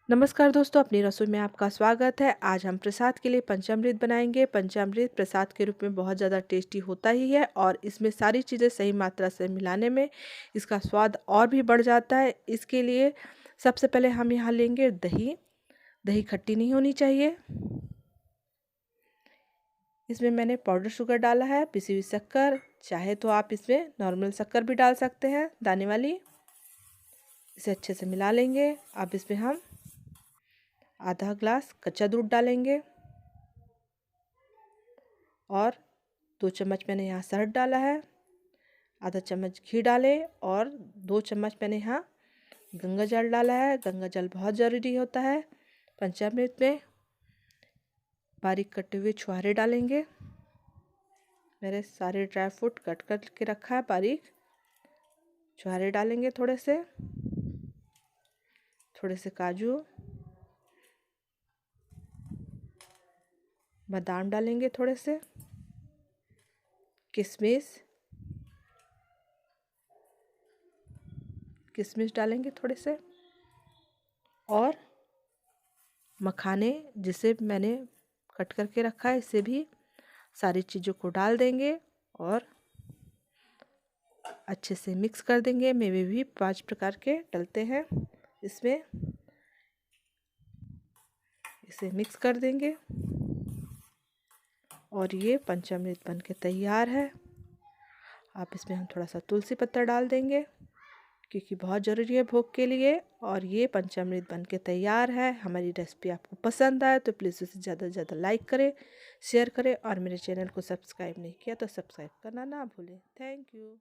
नमस्कार दोस्तों, अपनी रसोई में आपका स्वागत है। आज हम प्रसाद के लिए पंचामृत बनाएंगे। पंचामृत प्रसाद के रूप में बहुत ज़्यादा टेस्टी होता ही है और इसमें सारी चीज़ें सही मात्रा से मिलाने में इसका स्वाद और भी बढ़ जाता है। इसके लिए सबसे पहले हम यहाँ लेंगे दही। दही खट्टी नहीं होनी चाहिए। इसमें मैंने पाउडर शुगर डाला है, पिसी हुई शक्कर। चाहे तो आप इसमें नॉर्मल शक्कर भी डाल सकते हैं, दाने वाली। इसे अच्छे से मिला लेंगे। अब इसमें हम आधा ग्लास कच्चा दूध डालेंगे और 2 चम्मच मैंने यहाँ शहद डाला है। आधा चम्मच घी डालें और 2 चम्मच मैंने यहाँ गंगा जल डाला है। गंगा जल बहुत ज़रूरी होता है पंचामृत में। बारीक कटे हुए छुहारे डालेंगे। मेरे सारे ड्राई फ्रूट कट करके रखा है बारीक। छुहारे डालेंगे थोड़े से काजू, बादाम डालेंगे थोड़े से, किशमिश डालेंगे थोड़े से, और मखाने जिसे मैंने कट करके रखा है इसे भी सारी चीज़ों को डाल देंगे और अच्छे से मिक्स कर देंगे। मेवे भी 5 प्रकार के डलते हैं इसमें। इसे मिक्स कर देंगे और ये पंचामृत बन के तैयार है। आप इसमें हम थोड़ा सा तुलसी पत्ता डाल देंगे क्योंकि बहुत ज़रूरी है भोग के लिए। और ये पंचामृत बन के तैयार है। हमारी रेसिपी आपको पसंद आए तो प्लीज़ उसे ज़्यादा से ज़्यादा लाइक करें, शेयर करें और मेरे चैनल को सब्सक्राइब नहीं किया तो सब्सक्राइब करना ना भूलें। Thank you.